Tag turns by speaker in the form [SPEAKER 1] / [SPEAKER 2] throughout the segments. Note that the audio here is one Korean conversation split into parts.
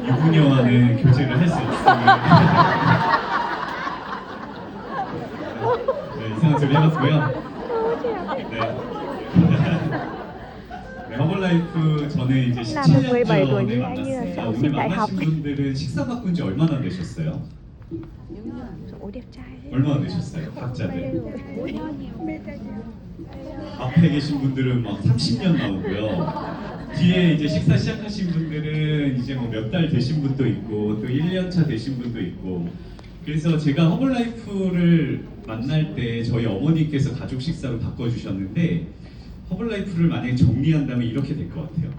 [SPEAKER 1] 유부녀와는 교제를 할 수 없습니다. 네, 이상한 소리 해봤고요. 네. 네, 허블라이프 저는 이제 17년 전에 만났습니다. 오늘 만나신 분들은 식사 바꾼 지 얼마나 되셨어요? 얼마나 되셨어요? 각자들? 앞에 계신 분들은 막 30년 나오고요. 뒤에 이제 식사 시작하신 분들은 이제 뭐 몇 달 되신 분도 있고 또 1년 차 되신 분도 있고. 그래서 제가 허블라이프를 만날 때 저희 어머니께서 가족 식사로 바꿔주셨는데 허블라이프를 만약에 정리한다면 이렇게 될 것 같아요.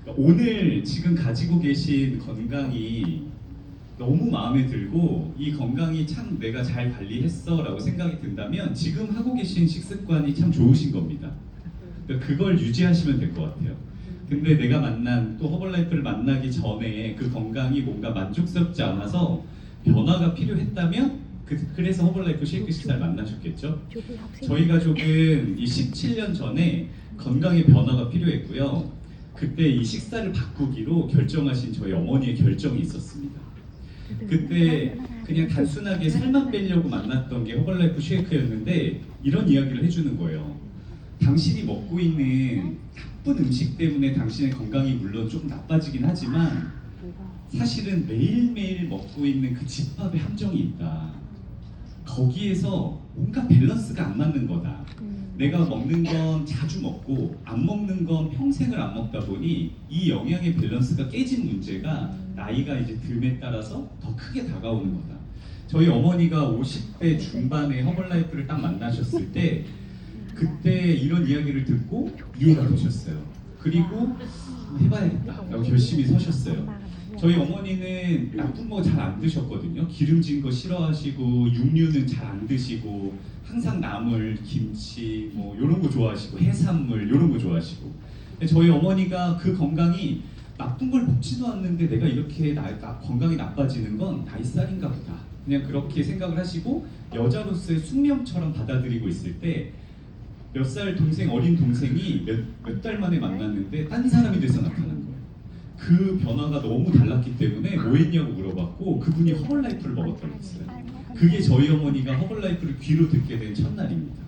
[SPEAKER 1] 그러니까 오늘 지금 가지고 계신 건강이 너무 마음에 들고 이 건강이 참 내가 잘 관리했어 라고 생각이 든다면 지금 하고 계신 식습관이 참 좋으신 겁니다. 그러니까 그걸 유지하시면 될 것 같아요. 근데 내가 만난 또 허블라이프를 만나기 전에 그 건강이 뭔가 만족스럽지 않아서 변화가 필요했다면 그래서 허블라이프 쉐이크 식사를 만나셨겠죠? 저희 가족은 이 17년 전에 건강의 변화가 필요했고요. 그때 이 식사를 바꾸기로 결정하신 저희 어머니의 결정이 있었습니다. 그때 그냥 단순하게 살만 빼려고 만났던 게 허블라이프 쉐이크였는데 이런 이야기를 해주는 거예요. 당신이 먹고 있는 나쁜 음식 때문에 당신의 건강이 물론 좀 나빠지긴 하지만 사실은 매일매일 먹고 있는 그 집밥에 함정이 있다. 거기에서 뭔가 밸런스가 안 맞는 거다. 내가 먹는 건 자주 먹고 안 먹는 건 평생을 안 먹다 보니 이 영양의 밸런스가 깨진 문제가 나이가 이제 듦에 따라서 더 크게 다가오는 거다. 저희 어머니가 50대 중반에 허블라이프를 딱 만나셨을 때 그때 이런 이야기를 듣고 이해가 되셨어요. 그리고 해봐야겠다라고 결심히 서셨어요. 저희 어머니는 나쁜 거 잘 안 드셨거든요. 기름진 거 싫어하시고 육류는 잘 안 드시고 항상 나물, 김치 뭐 이런 거 좋아하시고 해산물 이런 거 좋아하시고. 근데 저희 어머니가 그 건강이 나쁜 걸 먹지도 않는데 내가 이렇게 건강이 나빠지는 건 나이살인가 보다. 그냥 그렇게 생각을 하시고 여자로서의 숙명처럼 받아들이고 있을 때 몇 살 동생 어린 동생이 몇 달 만에 만났는데 딴 사람이 돼서 나타난 거예요. 그 변화가 너무 달랐기 때문에 뭐 했냐고 물어봤고 그분이 허블라이프를 먹었다고 했어요. 그게 저희 어머니가 허블라이프를 귀로 듣게 된 첫날입니다.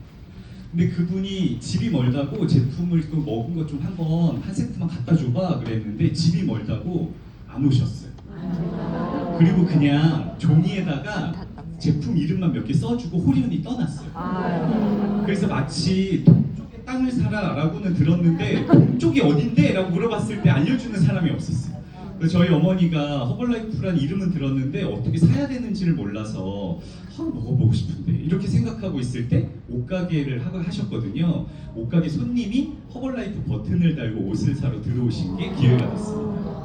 [SPEAKER 1] 근데 그분이 집이 멀다고 제품을 또 먹은 것 좀 한번 한 세트만 갖다 줘봐 그랬는데 집이 멀다고 안 오셨어요. 그리고 그냥 종이에다가 제품 이름만 몇 개 써주고 호련히 떠났어요. 그래서 마치 동쪽에 땅을 사라 라고는 들었는데 동쪽이 어딘데? 라고 물어봤을 때 알려주는 사람이 없었어요. 그래서 저희 어머니가 허블라이프라는 이름은 들었는데 어떻게 사야 되는지를 몰라서 먹어보고 싶은데 이렇게 생각하고 있을 때 옷가게를 하셨거든요. 옷가게 손님이 허블라이프 버튼을 달고 옷을 사러 들어오신 게 기회가 됐습니다.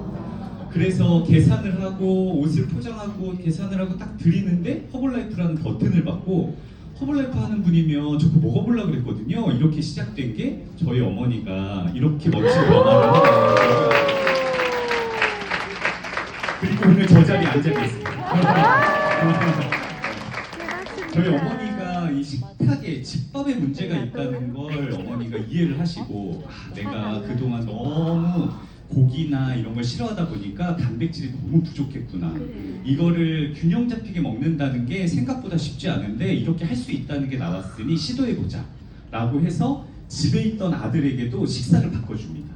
[SPEAKER 1] 그래서 계산을 하고 옷을 포장하고 계산을 하고 딱 드리는데 허블라이프라는 버튼을 받고 허블라이프 하는 분이면 저거 먹어보려고 그랬거든요. 이렇게 시작된 게 저희 어머니가 이렇게 멋진 변화를 하고 그리고 오늘 저 자리에 앉아 계십니다. 저희 어머니가 이 식탁에 집밥에 문제가 있다는 걸 어머니가 이해를 하시고 내가 그동안 너무 고기나 이런 걸 싫어하다 보니까 단백질이 너무 부족했구나. 이거를 균형 잡히게 먹는다는 게 생각보다 쉽지 않은데 이렇게 할 수 있다는 게 나왔으니 시도해보자 라고 해서 집에 있던 아들에게도 식사를 바꿔줍니다.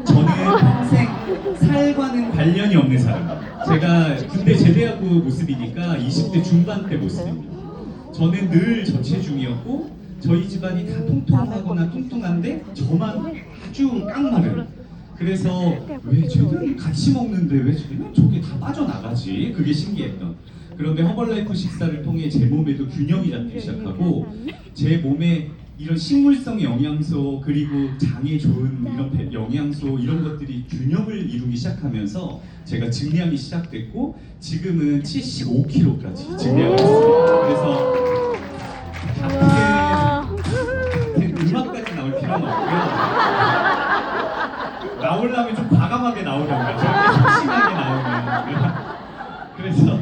[SPEAKER 1] 저는 평생 살과는 관련이 없는 사람입니다. 제가 군대 제대하고 모습이니까 20대 중반 때 모습입니다. 저는 늘 저체중이었고 저희 집안이 다 통통하거나 뚱뚱한데 저만 아주 깡마른. 그래서 왜 쟤들은 같이 먹는데 왜 쟤는 저게 다 빠져나가지? 그게 신기했던. 그런데 허블라이프 식사를 통해 제 몸에도 균형이 잡히기 시작하고 제 몸에 이런 식물성 영양소 그리고 장에 좋은 이런 영양소 이런 것들이 균형을 이루기 시작하면서 제가 증량이 시작됐고 지금은 75kg까지 증량을 했습니다. 그래서 음악까지 나올 필요는 없고요. 나오려면 좀 과감하게 나오려고요. 저렇게 심하게 나오면. 그래서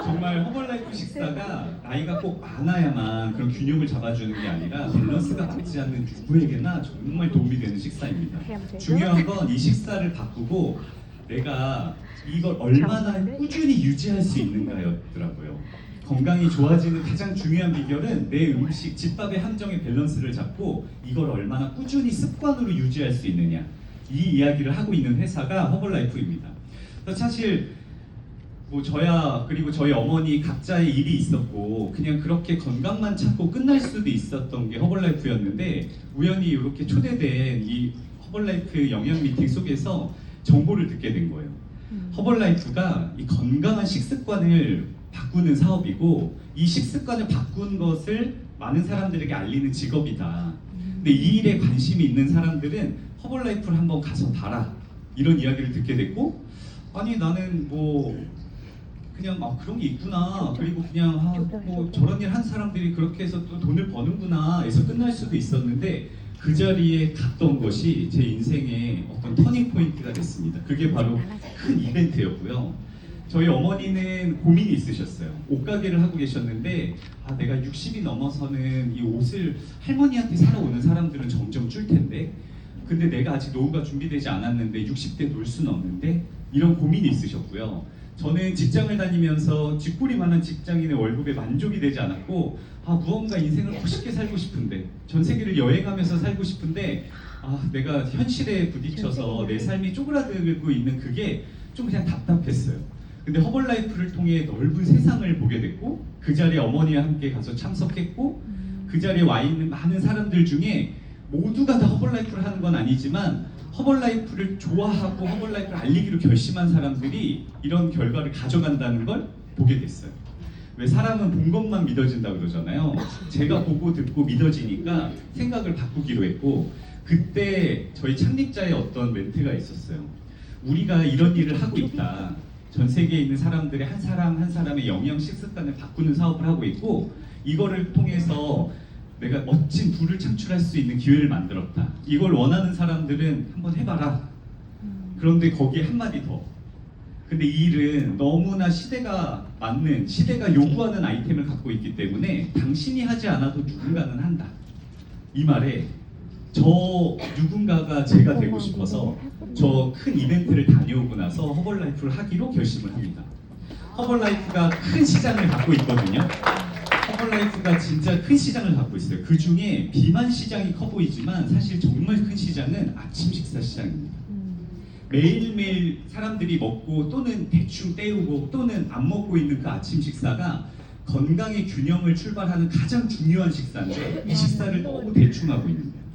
[SPEAKER 1] 정말 허블라이프 식사가 나이가 꼭 많아야만 그런 균형을 잡아주는 게 아니라 밸런스가 맞지 않는 누구에게나 정말 도움이 되는 식사입니다. 중요한 건 이 식사를 바꾸고 내가 이걸 얼마나 꾸준히 유지할 수 있는가였더라고요. 건강이 좋아지는 가장 중요한 비결은 내 음식, 집밥의 함정의 밸런스를 잡고 이걸 얼마나 꾸준히 습관으로 유지할 수 있느냐, 이 이야기를 하고 있는 회사가 허벌라이프입니다. 사실 뭐 저야 그리고 저희 어머니 각자의 일이 있었고 그냥 그렇게 건강만 찾고 끝날 수도 있었던 게 허벌라이프였는데, 우연히 이렇게 초대된 이 허벌라이프 영양 미팅 속에서 정보를 듣게 된 거예요. 허벌라이프가 이 건강한 식습관을 바꾸는 사업이고, 이 식습관을 바꾼 것을 많은 사람들에게 알리는 직업이다. 근데 이 일에 관심이 있는 사람들은 허벌라이프를 한번 가서 봐라, 이런 이야기를 듣게 됐고, 아니 나는 뭐 그냥 그런 게 있구나, 그리고 그냥 뭐 저런 일 한 사람들이 그렇게 해서 또 돈을 버는구나 해서 끝날 수도 있었는데, 그 자리에 갔던 것이 제 인생의 어떤 터닝 포인트가 됐습니다. 그게 바로 큰 이벤트였고요. 저희 어머니는 고민이 있으셨어요. 옷가게를 하고 계셨는데, 내가 60이 넘어서는 이 옷을 할머니한테 사러 오는 사람들은 점점 줄 텐데, 근데 내가 아직 노후가 준비되지 않았는데 60대 놀 수는 없는데, 이런 고민이 있으셨고요. 저는 직장을 다니면서 쥐꼬리만한 직장인의 월급에 만족이 되지 않았고, 무언가 인생을 멋있게 살고 싶은데, 전 세계를 여행하면서 살고 싶은데, 내가 현실에 부딪혀서 내 삶이 쪼그라들고 있는 그게 좀 그냥 답답했어요. 근데 허벌라이프를 통해 넓은 세상을 보게 됐고, 그 자리에 어머니와 함께 가서 참석했고, 그 자리에 와 있는 많은 사람들 중에 모두가 다 허벌라이프를 하는 건 아니지만 허벌라이프를 좋아하고 허벌라이프를 알리기로 결심한 사람들이 이런 결과를 가져간다는 걸 보게 됐어요. 왜 사람은 본 것만 믿어진다 그러잖아요. 제가 보고 듣고 믿어지니까 생각을 바꾸기로 했고, 그때 저희 창립자의 어떤 멘트가 있었어요. 우리가 이런 일을 하고 있다. 전 세계에 있는 사람들의 한 사람 한 사람의 영양 식습관을 바꾸는 사업을 하고 있고, 이거를 통해서 내가 멋진 부를 창출할 수 있는 기회를 만들었다. 이걸 원하는 사람들은 한번 해봐라. 그런데 거기에 한마디 더. 근데 이 일은 너무나 시대가 맞는, 시대가 요구하는 아이템을 갖고 있기 때문에 당신이 하지 않아도 누군가는 한다. 이 말에 저 누군가가 제가 되고 싶어서 저 큰 이벤트를 다녀오고 나서 허벌라이프를 하기로 결심을 합니다. 허벌라이프가 큰 시장을 갖고 있거든요. 허벌라이프가 진짜 큰 시장을 갖고 있어요. 그 중에 비만 시장이 커 보이지만 사실 정말 큰 시장은 아침 식사 시장입니다. 매일매일 사람들이 먹고 또는 대충 때우고 또는 안 먹고 있는 그 아침 식사가 건강의 균형을 출발하는 가장 중요한 식사인데, 이 식사를 너무 대충 하고 있는 거예요.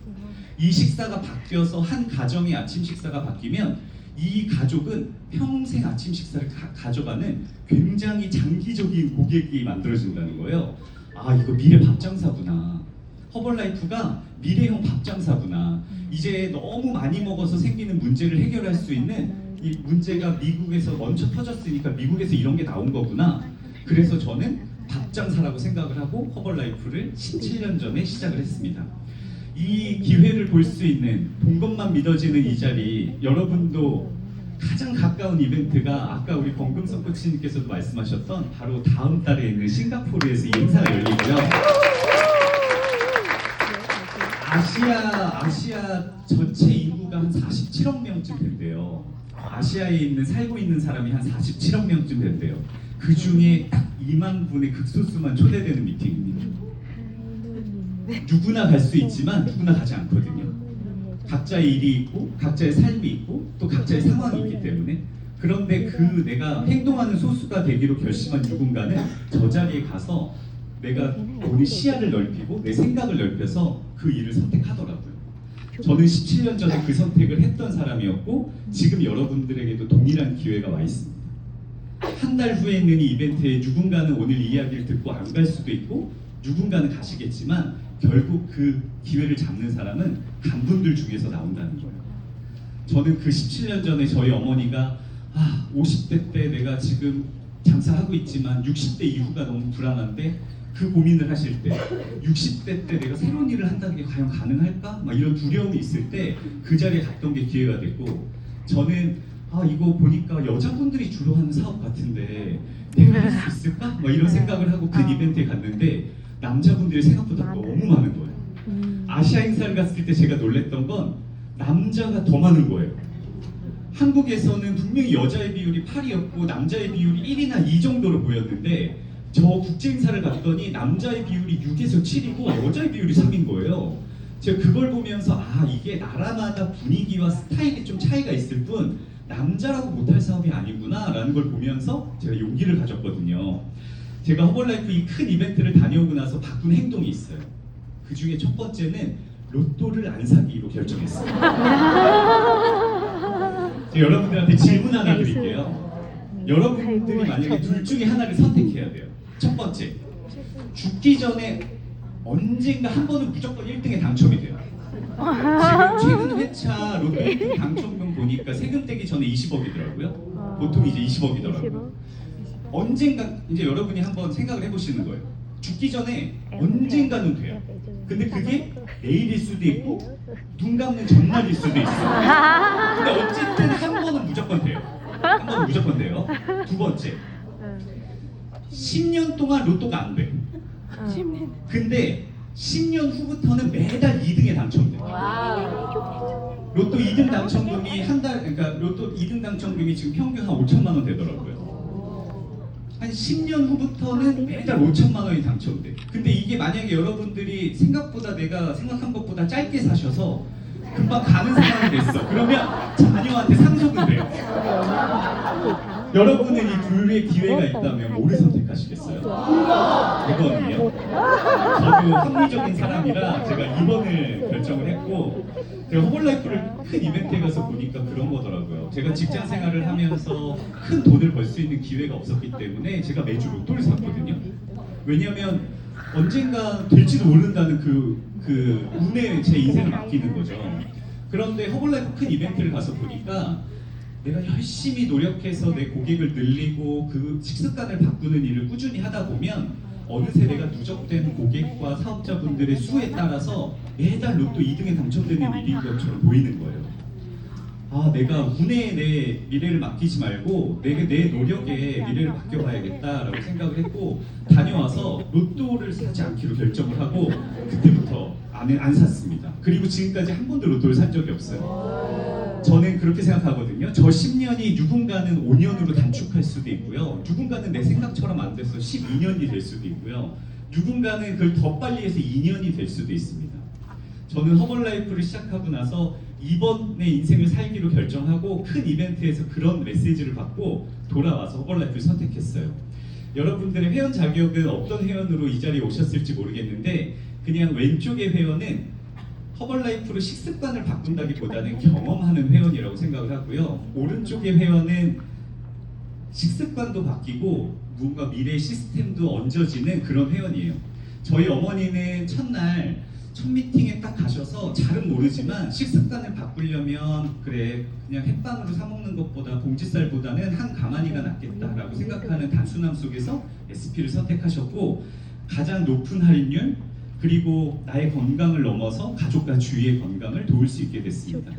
[SPEAKER 1] 이 식사가 바뀌어서 한 가정의 아침 식사가 바뀌면 이 가족은 평생 아침 식사를 가져가는 굉장히 장기적인 고객이 만들어진다는 거예요. 이거 미래 밥장사구나. 허벌라이프가 미래형 밥장사구나. 이제 너무 많이 먹어서 생기는 문제를 해결할 수 있는, 이 문제가 미국에서 먼저 터졌으니까 미국에서 이런 게 나온 거구나. 그래서 저는 밥장사라고 생각을 하고 허벌라이프를 17년 전에 시작을 했습니다. 이 기회를 볼 수 있는, 본 것만 믿어지는 이 자리, 여러분도 가장 가까운 이벤트가 아까 우리 권금석 코치님께서도 말씀하셨던 바로 다음 달에 있는 싱가포르에서 이 행사가 열리고요. 아시아 전체 인구가 한 47억 명쯤 된대요. 아시아에 살고 있는 사람이 한 47억 명쯤 된대요. 그 중에 딱 2만 분의 극소수만 초대되는 미팅입니다. 누구나 갈 수 있지만 누구나 가지 않거든요. 각자의 일이 있고 각자의 삶이 있고 또 각자의 상황이 있기 때문에. 그런데 내가 행동하는 소수가 되기로 결심한 누군가는 저 자리에 가서 내가 우리 시야를 넓히고 내 생각을 넓혀서 그 일을 선택하더라고요. 저는 17년 전에 그 선택을 했던 사람이었고, 지금 여러분들에게도 동일한 기회가 와 있습니다. 한 달 후에 있는 이 이벤트에 누군가는 오늘 이 이야기를 듣고 안 갈 수도 있고, 누군가는 가시겠지만 결국 그 기회를 잡는 사람은 간분들 중에서 나온다는 거예요. 저는 그 17년 전에 저희 어머니가 50대 때 내가 지금 장사하고 있지만 60대 이후가 너무 불안한데, 그 고민을 하실 때 60대 때 내가 새로운 일을 한다는 게 과연 가능할까? 이런 두려움이 있을 때 그 자리에 갔던 게 기회가 됐고, 저는 이거 보니까 여자분들이 주로 하는 사업 같은데 내가 할 수 있을까? 막 이런 생각을 하고 큰 이벤트에 갔는데 남자분들이 생각보다 너무 많은 거예요. 아시아 행사를 갔을 때 제가 놀랬던 건 남자가 더 많은 거예요. 한국에서는 분명히 여자의 비율이 8이었고 남자의 비율이 1이나 2 정도로 보였는데 저 국제 행사를 갔더니 남자의 비율이 6에서 7이고 여자의 비율이 3인 거예요. 제가 그걸 보면서 아, 이게 나라마다 분위기와 스타일이 좀 차이가 있을 뿐 남자라고 못할 사업이 아니구나 라는 걸 보면서 제가 용기를 가졌거든요. 제가 허벌라이프 이 큰 이벤트를 다녀오고 나서 바꾼 행동이 있어요. 그 중에 첫 번째는 로또를 안 사기로 결정했어요. 제가 여러분들한테 질문 하나 드릴게요. 여러분들이 만약에 둘 중에 하나를 선택해야 돼요. 첫 번째, 죽기 전에 언젠가 한 번은 무조건 1등에 당첨이 돼요. 지금 최근 회차 로또 1등 당첨금 보니까 세금 떼기 전에 20억이더라고요. 보통 이제 20억이더라고요. 언젠가 이제 여러분이 한번 생각을 해보시는 거예요. 죽기 전에 언젠가는 돼요. 근데 그게 내일일 수도 있고 눈 감는 전날일 수도 있어요. 근데 어쨌든 한 번은 무조건 돼요. 한 번은 무조건 돼요. 두 번째, 10년 동안 로또가 안 돼. 근데 10년 후부터는 매달 2등에 당첨돼요. 로또 2등 당첨금이 한 달, 그러니까 로또 2등 당첨금이 지금 평균 한 5천만 원 되더라고요. 한 10년 후부터는 매달 5천만 원이 당첨돼. 근데 이게 만약에 여러분들이 생각보다 내가 생각한 것보다 짧게 사셔서 금방 가는 상황이 됐어. 그러면 자녀한테 상속은 돼요. 여러분은 이 둘의 기회가 있다면 뭐를 선택하시겠어요? 1번이요? 저도 합리적인 사람이라 제가 2번을 결정을 했고 제가 허벌라이프를 큰 이벤트에 가서 보니까 그런 거더라고요. 제가 직장 생활을 하면서 큰 돈을 벌 수 있는 기회가 없었기 때문에 제가 매주 로또를 샀거든요. 왜냐하면 언젠가 될지도 모른다는 그 운에 제 인생을 맡기는 거죠. 그런데 허벌라이프 큰 이벤트를 가서 보니까 내가 열심히 노력해서 내 고객을 늘리고 그 식습관을 바꾸는 일을 꾸준히 하다 보면 어느새 내가 누적된 고객과 사업자분들의 수에 따라서 매달 로또 2등에 당첨되는 일인 것처럼 보이는 거예요. 아, 내가 운에 내 미래를 맡기지 말고 내 노력에 미래를 맡겨봐야겠다라고 생각을 했고 다녀와서 로또를 사지 않기로 결정을 하고 그때부터 안 샀습니다. 그리고 지금까지 한 번도 로또를 산 적이 없어요. 저는 그렇게 생각하거든요. 저 10년이 누군가는 5년으로 단축할 수도 있고요. 누군가는 내 생각처럼 안 돼서 12년이 될 수도 있고요. 누군가는 그걸 더 빨리 해서 2년이 될 수도 있습니다. 저는 허벌라이프를 시작하고 나서 이번의 인생을 살기로 결정하고 큰 이벤트에서 그런 메시지를 받고 돌아와서 허벌라이프를 선택했어요. 여러분들의 회원 자격은 어떤 회원으로 이 자리에 오셨을지 모르겠는데 그냥 왼쪽의 회원은 허벌라이프로 식습관을 바꾼다기보다는 경험하는 회원이라고 생각을 하고요. 오른쪽의 회원은 식습관도 바뀌고 뭔가 미래 시스템도 얹어지는 그런 회원이에요. 저희 어머니는 첫날 첫 미팅에 딱 가셔서 잘은 모르지만 식습관을 바꾸려면 그래 그냥 햇반으로 사 먹는 것보다 봉지쌀보다는 한 가마니가 낫겠다라고 생각하는 단순함 속에서 SP를 선택하셨고 가장 높은 할인율 그리고 나의 건강을 넘어서 가족과 주위의 건강을 도울 수 있게 됐습니다.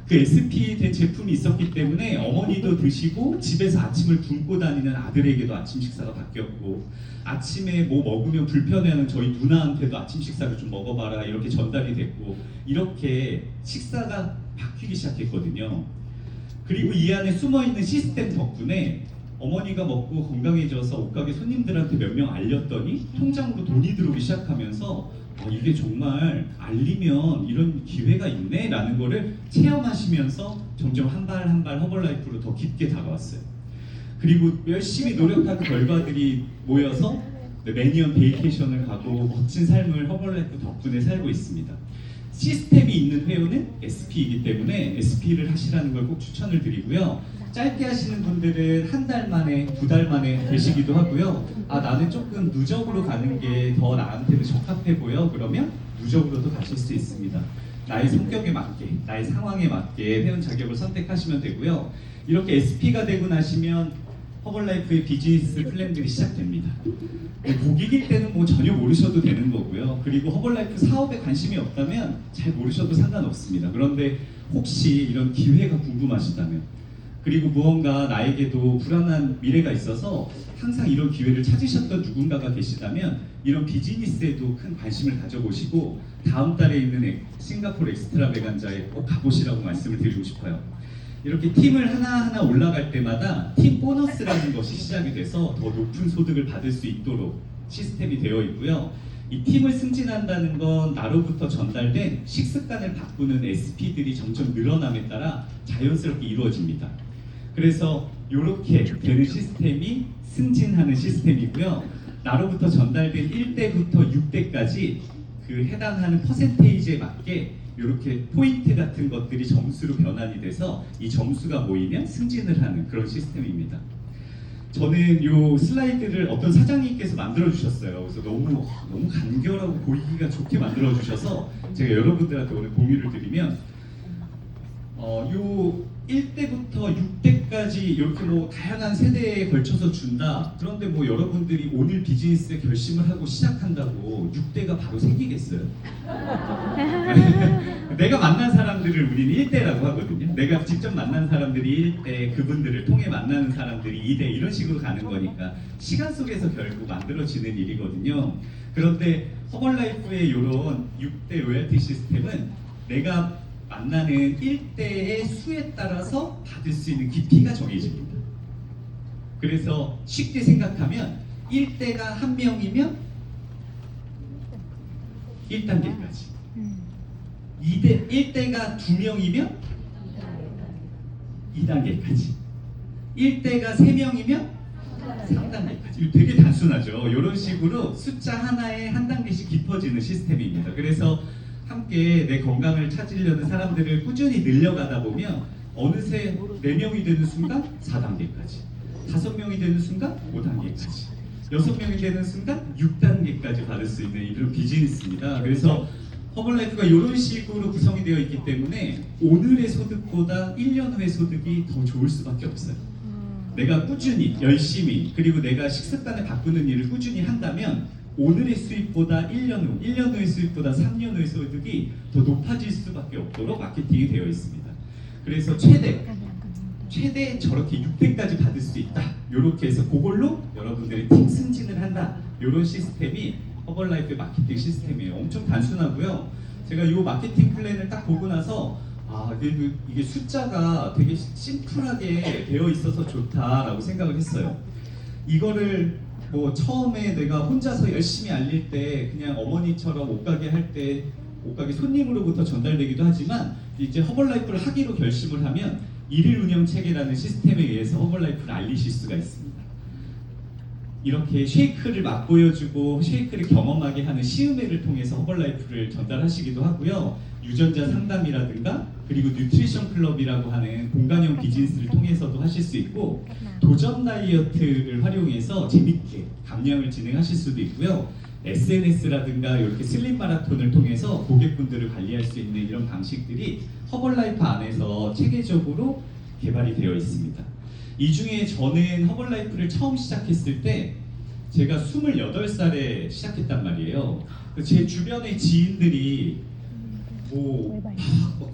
[SPEAKER 1] 그 SP 된 제품이 있었기 때문에 어머니도 드시고 집에서 아침을 굶고 다니는 아들에게도 아침 식사가 바뀌었고 아침에 뭐 먹으면 불편해하는 저희 누나한테도 아침 식사를 좀 먹어봐라 이렇게 전달이 됐고 이렇게 식사가 바뀌기 시작했거든요. 그리고 이 안에 숨어있는 시스템 덕분에 어머니가 먹고 건강해져서 옷가게 손님들한테 몇 명 알렸더니 통장으로 돈이 들어오기 시작하면서 이게 정말 알리면 이런 기회가 있네 라는 거를 체험하시면서 점점 한 발 한 발 허벌라이프로 더 깊게 다가왔어요. 그리고 열심히 노력한 결과들이 모여서 매년 베이케이션을 가고 멋진 삶을 허벌라이프 덕분에 살고 있습니다. 시스템이 있는 회원은 SP이기 때문에 SP를 하시라는 걸 꼭 추천을 드리고요. 짧게 하시는 분들은 한 달 만에, 2달 만에 되시기도 하고요. 아, 나는 조금 누적으로 가는 게 더 나한테는 적합해 보여. 그러면 누적으로도 가실 수 있습니다. 나의 성격에 맞게, 나의 상황에 맞게 회원 자격을 선택하시면 되고요. 이렇게 SP가 되고 나시면 허벌라이프의 비즈니스 플랜들이 시작됩니다. 고객일 때는 뭐 전혀 모르셔도 되는 거고요. 그리고 허벌라이프 사업에 관심이 없다면 잘 모르셔도 상관없습니다. 그런데 혹시 이런 기회가 궁금하시다면 그리고 무언가 나에게도 불안한 미래가 있어서 항상 이런 기회를 찾으셨던 누군가가 계시다면 이런 비즈니스에도 큰 관심을 가져보시고 다음 달에 있는 싱가포르 엑스트라베간자에 꼭 가보시라고 말씀을 드리고 싶어요. 이렇게 팀을 하나하나 올라갈 때마다 팀 보너스라는 것이 시작이 돼서 더 높은 소득을 받을 수 있도록 시스템이 되어 있고요. 이 팀을 승진한다는 건 나로부터 전달된 식습관을 바꾸는 SP들이 점점 늘어남에 따라 자연스럽게 이루어집니다. 그래서 이렇게 되는 시스템이 승진하는 시스템이고요. 나로부터 전달된 1대부터 6대까지 그 해당하는 퍼센테이지에 맞게 이렇게 포인트 같은 것들이 점수로 변환이 돼서 이 점수가 모이면 승진을 하는 그런 시스템입니다. 저는 이 슬라이드를 어떤 사장님께서 만들어 주셨어요. 그래서 너무 간결하고 보이기가 좋게 만들어 주셔서 제가 여러분들한테 오늘 공유를 드리면 요 1대부터 6대까지 이렇게 뭐 다양한 세대에 걸쳐서 준다. 그런데 뭐 여러분들이 오늘 비즈니스에 결심을 하고 시작한다고 6대가 바로 생기겠어요? 내가 만난 사람들을 우리는 1대라고 하거든요. 내가 직접 만난 사람들이 1대, 그분들을 통해 만나는 사람들이 2대 이런 식으로 가는 거니까 시간 속에서 결국 만들어지는 일이거든요. 그런데 허벌라이프의 이런 6대 로열티 시스템은 내가 만나는 1대의 수에 따라서 받을 수 있는 깊이가 정해집니다. 그래서 쉽게 생각하면 1대가 1명이면 1단계까지 1대가 2명이면 2단계까지 1대가 3명이면 3단계까지 되게 단순하죠. 이런 식으로 숫자 하나에 한 단계씩 깊어지는 시스템입니다. 그래서 함께 내 건강을 찾으려는 사람들을 꾸준히 늘려가다 보면 어느새 4명이 되는 순간 4단계까지 5명이 되는 순간 5단계까지 6명이 되는 순간 6단계까지 받을 수 있는 이런 비즈니스입니다. 그래서 허벌라이프가 이런 식으로 구성이 되어 있기 때문에 오늘의 소득보다 1년 후의 소득이 더 좋을 수밖에 없어요. 내가 꾸준히 열심히 그리고 내가 식습관을 바꾸는 일을 꾸준히 한다면 오늘의 수입보다 1년 후의 수입보다 3년 후의 소득이 더 높아질 수밖에 없도록 마케팅이 되어 있습니다. 그래서 최대 저렇게 6대까지 받을 수 있다. 이렇게 해서 그걸로 여러분들이 팀 승진을 한다. 이런 시스템이 허벌라이프의 마케팅 시스템이에요. 엄청 단순하고요. 제가 이 마케팅 플랜을 딱 보고 나서 이게 숫자가 되게 심플하게 되어 있어서 좋다라고 생각을 했어요. 이거를 뭐 처음에 내가 혼자서 열심히 알릴 때 그냥 어머니처럼 옷가게 할 때 옷가게 손님으로부터 전달되기도 하지만 이제 허벌라이프를 하기로 결심을 하면 일일 운영 체계라는 시스템에 의해서 허벌라이프를 알리실 수가 있습니다. 이렇게 쉐이크를 맛보여주고 쉐이크를 경험하게 하는 시음회를 통해서 허벌라이프를 전달하시기도 하고요. 유전자 상담이라든가 그리고 뉴트리션 클럽이라고 하는 공간형 비즈니스를 통해서도 하실 수 있고 도전 다이어트를 활용해서 재밌게 감량을 진행하실 수도 있고요. SNS라든가 이렇게 슬림 마라톤을 통해서 고객분들을 관리할 수 있는 이런 방식들이 허벌라이프 안에서 체계적으로 개발이 되어 있습니다. 이 중에 저는 허벌라이프를 처음 시작했을 때 제가 28살에 시작했단 말이에요. 제 주변의 지인들이 뭐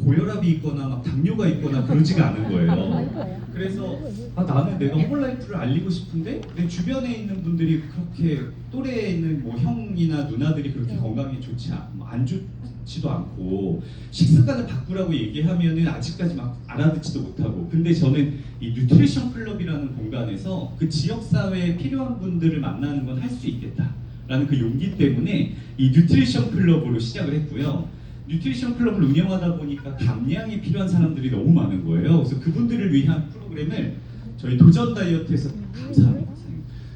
[SPEAKER 1] 고혈압이 있거나 막 당뇨가 있거나 그러지가 않은 거예요. 그래서 나는 내가 허벌라이프를 알리고 싶은데 내 주변에 있는 분들이 그렇게 또래에 있는 뭐 형이나 누나들이 그렇게 건강이 안 좋지도 않고 식습관을 바꾸라고 얘기하면은 아직까지 막 알아듣지도 못하고 근데 저는 이 뉴트리션 클럽이라는 공간에서 그 지역 사회에 필요한 분들을 만나는 건 할 수 있겠다라는 그 용기 때문에 이 뉴트리션 클럽으로 시작을 했고요. 뉴트리션 클럽을 운영하다 보니까 감량이 필요한 사람들이 너무 많은 거예요. 그래서 그분들을 위한 프로그램을 저희 도전 다이어트에서 감사합니다.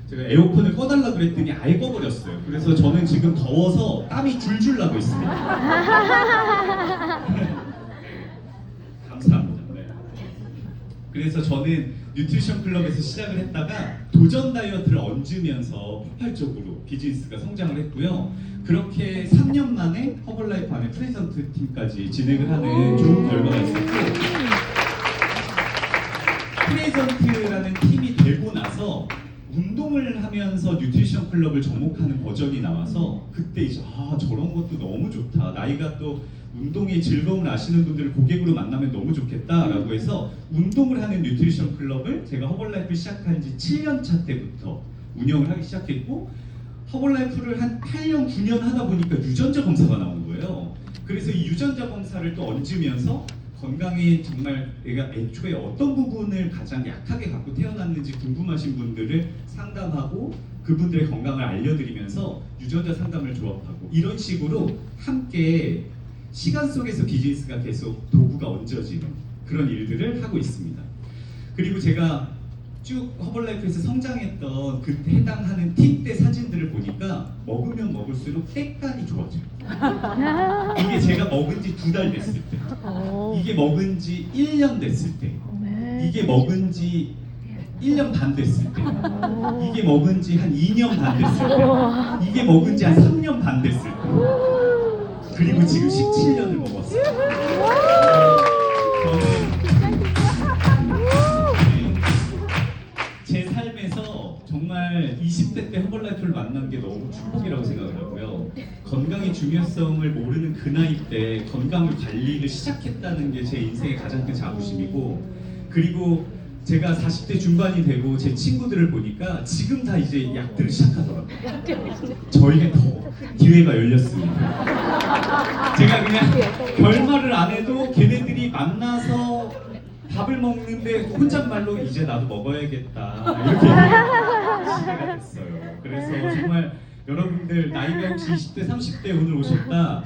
[SPEAKER 1] 제가 에어컨을 꺼달라 그랬더니 아예 꺼버렸어요. 그래서 저는 지금 더워서 땀이 줄줄 나고 있습니다. 감사합니다. 네. 그래서 저는 뉴트리션 클럽에서 시작을 했다가 도전 다이어트를 얹으면서 폭발적으로 비즈니스가 성장을 했고요. 그렇게 3년 만에 허벌라이프 안에 프레젠트 팀까지 진행을 하는 좋은 결과가 있었고 프레젠트라는 팀이 되고 나서 운동을 하면서 뉴트리션 클럽을 접목하는 버전이 나와서 그때 이제 저런 것도 너무 좋다. 나이가 또 운동의 즐거움을 아시는 분들을 고객으로 만나면 너무 좋겠다라고 해서 운동을 하는 뉴트리션 클럽을 제가 허벌라이프 시작한 지 7년 차 때부터 운영을 하기 시작했고 허벌라이프를 한 8년, 9년 하다 보니까 유전자 검사가 나온 거예요. 그래서 이 유전자 검사를 또 얹으면서 건강에 정말 내가 애초에 어떤 부분을 가장 약하게 갖고 태어났는지 궁금하신 분들을 상담하고 그분들의 건강을 알려드리면서 유전자 상담을 조합하고 이런 식으로 함께 시간 속에서 비즈니스가 계속 도구가 얹어지는 그런 일들을 하고 있습니다. 그리고 제가 쭉 허벌라이프에서 성장했던 그 해당하는 팁때 사진들을 보니까 먹으면 먹을수록 색깔이 좋아져요. 이게 제가 먹은 지 2달 됐을 때, 이게 먹은 지 1년 됐을 때, 이게 먹은 지 1년 반 됐을 때, 이게 먹은 지 한 2년 반 됐을 때, 이게 먹은 지 한 3년 반 됐을 때, 그리고 지금 17년을 먹었어요. 저는 제 삶에서 정말 20대 때 허벌라이프를 만난 게 너무 축복이라고 생각을 하고요. 건강의 중요성을 모르는 그 나이 때 건강 관리를 시작했다는 게 제 인생의 가장 큰 자부심이고, 그리고 제가 40대 중반이 되고 제 친구들을 보니까 지금 다 이제 약들을 시작하더라고요. 저에게 더 기회가 열렸습니다. 제가 그냥 별말을 안 해도 걔네들이 만나서 밥을 먹는데 혼잣말로 이제 나도 먹어야겠다 이렇게 시대가 됐어요. 그래서 정말 여러분들 나이가 혹시 20대, 30대 오늘 오셨다,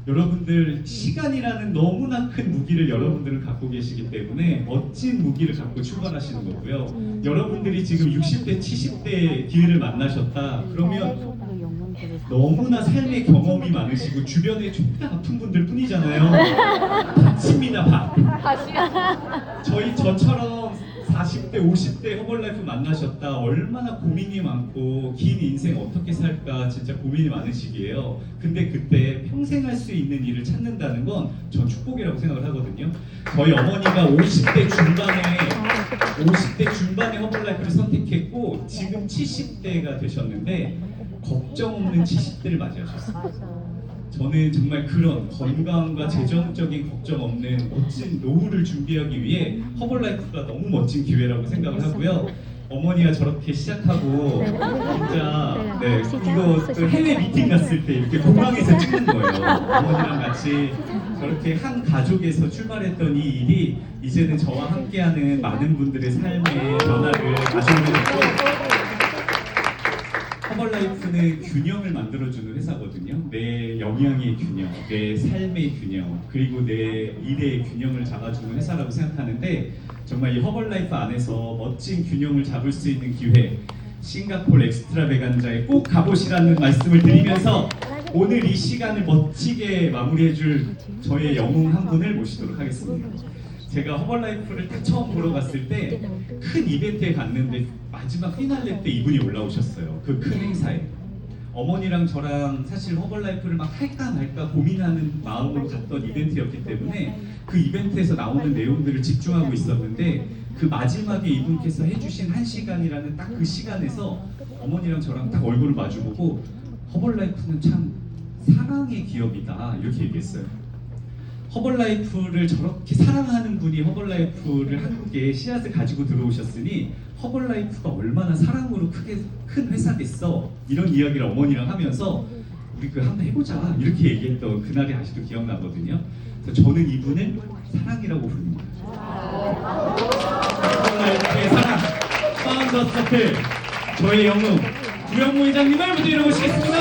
[SPEAKER 1] 여러분들 시간이라는 너무나 큰 무기를 여러분들은 갖고 계시기 때문에 멋진 무기를 갖고 출발하시는 거고요. 여러분들이 지금 60대, 70대 기회를 만나셨다 그러면 너무나 삶의 경험이 많으시고 주변에 존나 아픈 분들 뿐이잖아요. 밭입니다, 밭. 저처럼 40대, 50대 허벌라이프 만나셨다 얼마나 고민이 많고 긴 인생 어떻게 살까 진짜 고민이 많으시기에요. 근데 그때 평생 할 수 있는 일을 찾는다는 건 전 축복이라고 생각을 하거든요. 저희 어머니가 50대 중반에 허벌라이프를 선택했고 지금 70대가 되셨는데 걱정 없는 70대를 맞이하셨어요. 저는 정말 그런 건강과 재정적인 걱정 없는 멋진 노후를 준비하기 위해 허벌라이프가 너무 멋진 기회라고 생각을 하고요. 어머니가 저렇게 시작하고 진짜 이거 그 해외 미팅 갔을 때 이렇게 공항에서 찍는 거예요. 어머니랑 같이 저렇게 한 가족에서 출발했던 이 일이 이제는 저와 함께하는 많은 분들의 삶의 변화를 가져오고 허벌라이프는 균형을 만들어주는 회사거든요. 내 영양의 균형, 내 삶의 균형, 그리고 내 일의 균형을 잡아주는 회사라고 생각하는데 정말 이 허벌라이프 안에서 멋진 균형을 잡을 수 있는 기회, 싱가포르 엑스트라베간자에 꼭 가보시라는 말씀을 드리면서 오늘 이 시간을 멋지게 마무리해줄 저의 영웅 한 분을 모시도록 하겠습니다. 제가 허벌라이프를 딱 처음 보러 갔을 때 큰 이벤트에 갔는데 마지막 피날레 때 이분이 올라오셨어요. 그 큰 행사에. 어머니랑 저랑 사실 허벌라이프를 막 할까 말까 고민하는 마음으로 갔던 이벤트였기 때문에 그 이벤트에서 나오는 내용들을 집중하고 있었는데 그 마지막에 이분께서 해주신 1시간이라는 딱 그 시간에서 어머니랑 저랑 딱 얼굴을 마주보고 허벌라이프는 참 사랑의 기업이다 이렇게 얘기했어요. 허벌라이프를 저렇게 사랑하는 분이 허벌라이프를 한국에 씨앗을 가지고 들어오셨으니 허벌라이프가 얼마나 사랑으로 큰 회사겠어 이런 이야기를 어머니랑 하면서 우리 그 한번 해보자 이렇게 얘기했던 그날이 아직도 기억나거든요. 그래서 저는 이분을 사랑이라고 부릅니다. 허벌라이프의 사랑 파운더 서클 저의 영웅 구영모 회장님을 무대로 모시겠습니다.